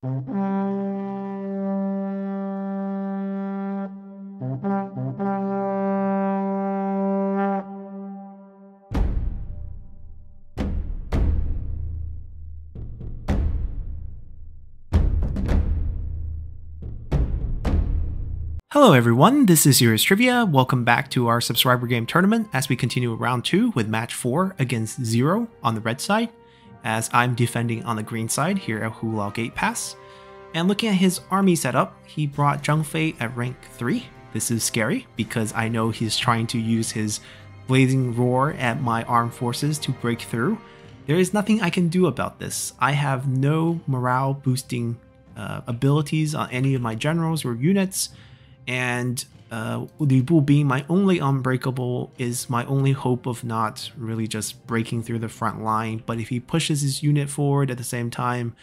Hello everyone, this is Serious Trivia. Welcome back to our subscriber game tournament as we continue round 2 with match 4 against Zero on the red side, as I'm defending on the green side here at Hulao Gate Pass. And looking at his army setup, he brought Zhang Fei at rank 3. This is scary because I know he's trying to use his Blazing Roar at my armed forces to break through. There is nothing I can do about this. I have no morale boosting abilities on any of my generals or units. And Lu Bu being my only unbreakable is my only hope of not really just breaking through the front line. But if he pushes his unit forward at the same time,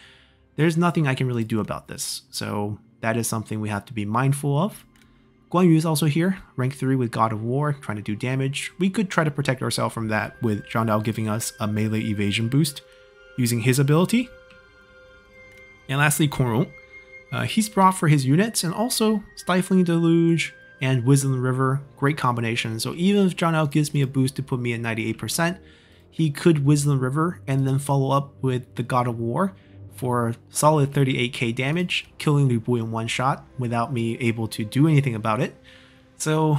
there's nothing I can really do about this. So that is something we have to be mindful of. Guan Yu is also here, rank 3 with God of War, trying to do damage. We could try to protect ourselves from that with Zhang Dao giving us a melee evasion boost using his ability. And lastly, Kong Rong. He's brought for his units and also Stifling Deluge and Wisdom River, great combination. So even if Zhang Dao gives me a boost to put me at 98%, he could Wisdom River and then follow up with the God of War for solid 38k damage, killing Lu Bu in one shot without me able to do anything about it. So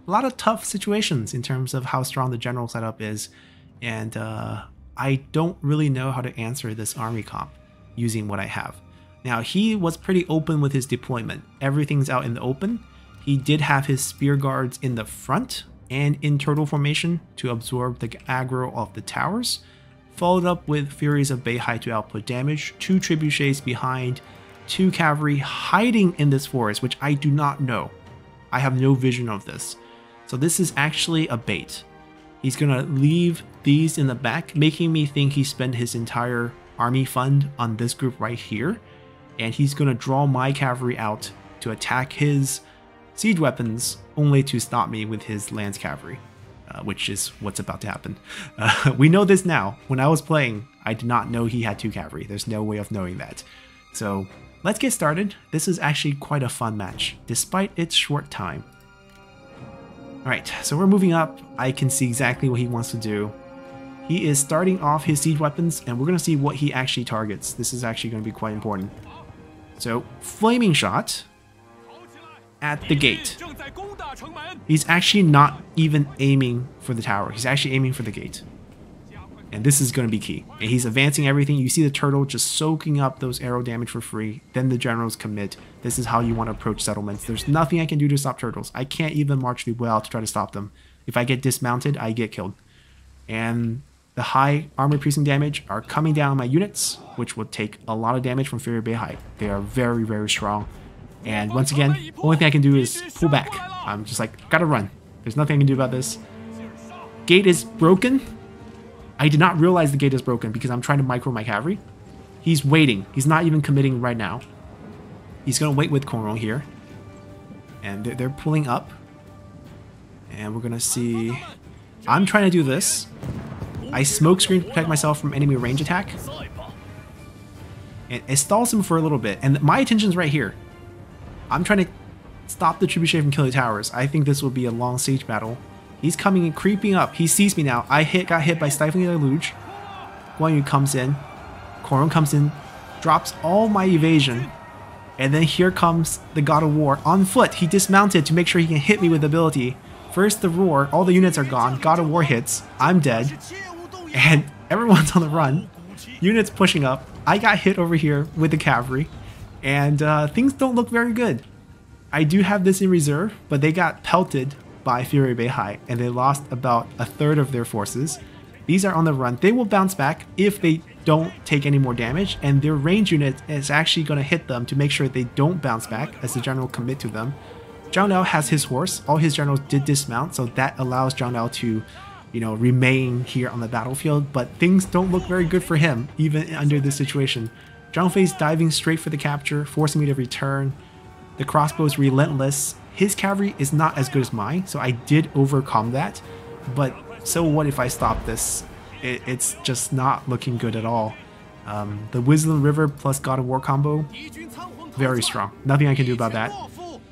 a lot of tough situations in terms of how strong the general setup is, and I don't really know how to answer this army comp using what I have. Now, he was pretty open with his deployment. Everything's out in the open. He did have his spear guards in the front and in turtle formation to absorb the aggro of the towers, followed up with Furies of Beihai to output damage, 2 trebuchets behind, 2 cavalry hiding in this forest, which I do not know. I have no vision of this. So this is actually a bait. He's gonna leave these in the back, making me think he spent his entire army fund on this group right here. And he's going to draw my cavalry out to attack his siege weapons, only to stop me with his lance cavalry, which is what's about to happen. We know this now. When I was playing, I did not know he had 2 cavalry. There's no way of knowing that. So let's get started. This is actually quite a fun match, despite its short time. Alright, so we're moving up. I can see exactly what he wants to do. He is starting off his siege weapons, and we're going to see what he actually targets. This is actually going to be quite important. So, Flaming Shot at the gate. He's actually not even aiming for the tower. He's actually aiming for the gate. And this is going to be key. And he's advancing everything. You see the turtle just soaking up those arrow damage for free. Then the generals commit. This is how you want to approach settlements. There's nothing I can do to stop turtles. I can't even march Lu Bu out to try to stop them. If I get dismounted, I get killed. And the high armor piercing damage are coming down on my units, which will take a lot of damage from Fury of Beihai. They are very, very strong. And once again, the only thing I can do is pull back. I'm just like, gotta run. There's nothing I can do about this. Gate is broken. I did not realize the gate is broken because I'm trying to micro my cavalry. He's waiting. He's not even committing right now. He's gonna wait with Kong Rong here. And they're pulling up. And we're gonna see... I'm trying to do this. I smoke screen to protect myself from enemy range attack. And it stalls him for a little bit. And my attention's right here. I'm trying to stop the trebuchet from killing towers. I think this will be a long siege battle. He's coming and creeping up. He sees me now. I got hit by Stifling Deluge. Guan Yu comes in. Kong Rong comes in. Drops all my evasion. And then here comes the God of War on foot. He dismounted to make sure he can hit me with ability. First the roar. All the units are gone. God of War hits. I'm dead. And everyone's on the run. Units pushing up. I got hit over here with the cavalry. And things don't look very good. I do have this in reserve, but they got pelted by Fury Beihai. And they lost about a third of their forces. These are on the run. They will bounce back if they don't take any more damage. And their range unit is actually going to hit them to make sure they don't bounce back as the general commit to them. Zhang Dao has his horse. All his generals did dismount. So that allows Zhang Dao to remain here on the battlefield, but things don't look very good for him, even under this situation. Zhang Fei's diving straight for the capture, forcing me to return. The crossbow is relentless. His cavalry is not as good as mine, so I did overcome that, but so what if I stop this? It's just not looking good at all. The Wisdom River plus God of War combo, very strong. Nothing I can do about that.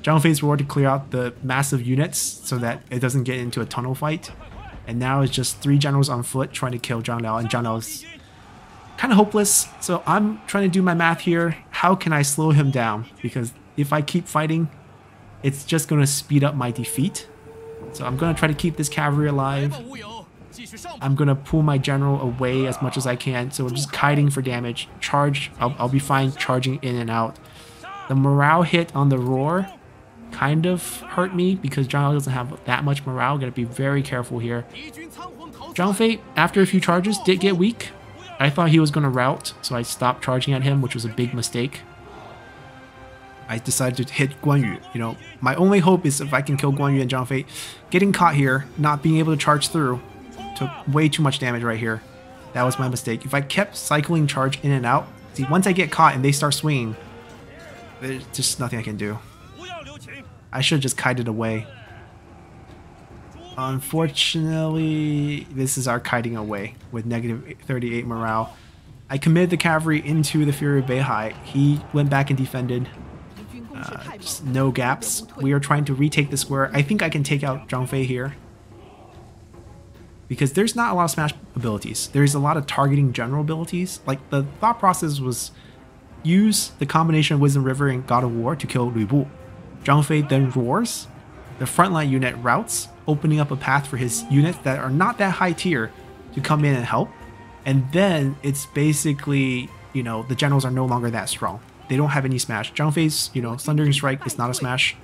Zhang Fei's roar to clear out the massive units so that it doesn't get into a tunnel fight. And now it's just 3 generals on foot trying to kill Zhang Liao, and Zhang Liao is kind of hopeless. So I'm trying to do my math here. How can I slow him down? Because if I keep fighting, it's just going to speed up my defeat. So I'm going to try to keep this cavalry alive. I'm going to pull my general away as much as I can. So I'm just kiting for damage. Charge. I'll be fine charging in and out. The morale hit on the roar kind of hurt me because Zhang Liao doesn't have that much morale. Gotta be very careful here. Zhang Fei, after a few charges, did get weak. I thought he was going to rout, so I stopped charging at him, which was a big mistake. I decided to hit Guan Yu. You know, my only hope is if I can kill Guan Yu and Zhang Fei. Getting caught here, not being able to charge through, took way too much damage right here. That was my mistake. If I kept cycling charge in and out, see, once I get caught and they start swinging, there's just nothing I can do. I should have just kited away. Unfortunately, this is our kiting away with negative 38 morale. I committed the cavalry into the Fury of Beihai. He went back and defended. Just no gaps. We are trying to retake the square. I think I can take out Zhang Fei here. Because there's not a lot of smash abilities. There's a lot of targeting general abilities. Like, the thought process was use the combination of Wisdom River and God of War to kill Lu Bu. Zhang Fei then roars. The frontline unit routes, opening up a path for his units that are not that high tier to come in and help. And then it's basically, you know, the generals are no longer that strong. They don't have any smash. Zhang Fei's, you know, Thundering Strike is not a smash.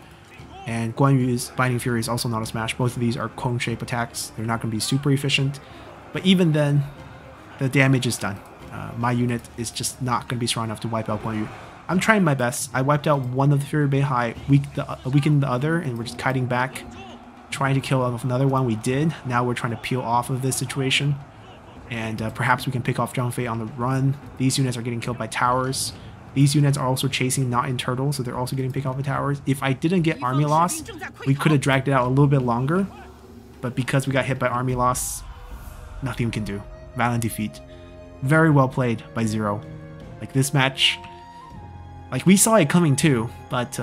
And Guan Yu's Binding Fury is also not a smash. Both of these are cone-shape attacks. They're not going to be super efficient. But even then, the damage is done. My unit is just not going to be strong enough to wipe out Guan Yu. I'm trying my best. I wiped out one of the Fury Beihai, weakened the other, and we're just kiting back, trying to kill off another one. We did. Now we're trying to peel off of this situation, and perhaps we can pick off Zhang Fei on the run. These units are getting killed by towers. These units are also chasing not in turtle, so they're also getting picked off by towers. If I didn't get army loss, we could have dragged it out a little bit longer, but because we got hit by army loss, nothing we can do. Violent defeat. Very well played by Zero. Like, this match, like, we saw it coming too, but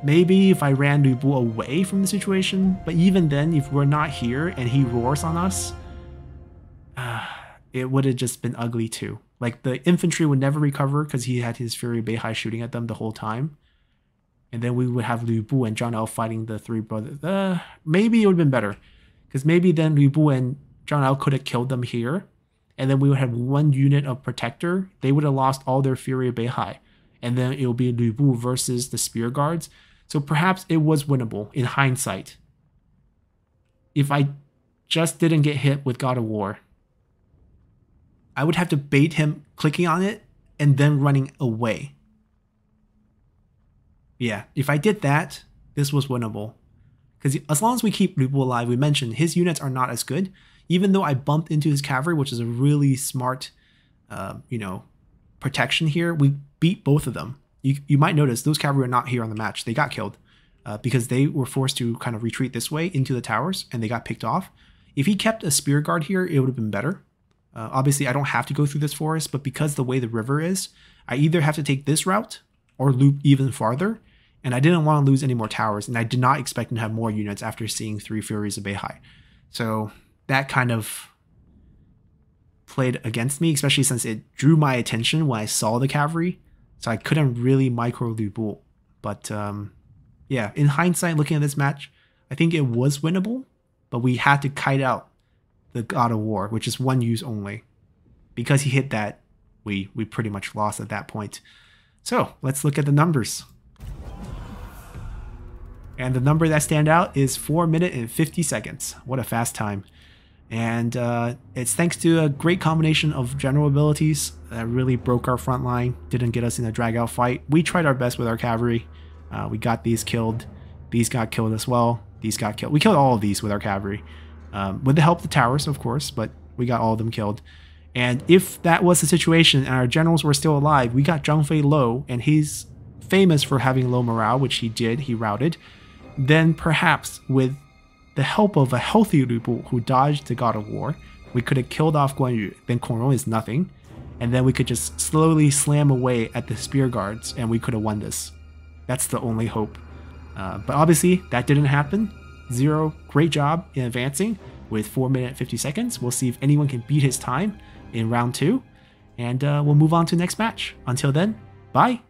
maybe if I ran Lu Bu away from the situation, but even then, if we're not here and he roars on us, it would have just been ugly too. Like, the infantry would never recover because he had his Fury Beihai shooting at them the whole time. And then we would have Lu Bu and Zhang Liao fighting the 3 brothers. Maybe it would have been better, because maybe then Lu Bu and Zhang Liao could have killed them here, and then we would have one unit of Protector. They would have lost all their Fury Beihai. And then it will be Lu Bu versus the Spear Guards. So perhaps it was winnable in hindsight. If I just didn't get hit with God of War, I would have to bait him clicking on it and then running away. Yeah, if I did that, this was winnable. Because as long as we keep Lu Bu alive, we mentioned his units are not as good. Even though I bumped into his cavalry, which is a really smart, you know, protection here, we beat both of them. You might notice those cavalry are not here on the match. They got killed because they were forced to kind of retreat this way into the towers, and they got picked off. If he kept a spear guard here, it would have been better. Obviously, I don't have to go through this forest, but because the way the river is, I either have to take this route or loop even farther, and I didn't want to lose any more towers, and I did not expect him to have more units after seeing 3 Furies of Beihai. So that kind of played against me, especially since it drew my attention when I saw the cavalry, so I couldn't really micro Lu Bu. But yeah, in hindsight, looking at this match, I think it was winnable, but we had to kite out the God of War, which is 1 use only. Because he hit that, we pretty much lost at that point. So let's look at the numbers. And the number that stand out is 4 minutes and 50 seconds. What a fast time. And it's thanks to a great combination of general abilities that really broke our front line, didn't get us in a drag out fight. We tried our best with our cavalry. We got these killed. These got killed as well. These got killed. We killed all of these with our cavalry. With the help of the towers, of course, but we got all of them killed. And if that was the situation and our generals were still alive, we got Zhang Fei low, and he's famous for having low morale, which he did. He routed. Then perhaps with the help of a healthy Lu Bu who dodged the God of War, we could have killed off Guan Yu. Then Kong Rong is nothing. and then we could just slowly slam away at the spear guards, and we could have won this. That's the only hope. But obviously, that didn't happen. Zero, great job in advancing with 4 minutes 50 seconds. We'll see if anyone can beat his time in round 2, and we'll move on to the next match. Until then, bye!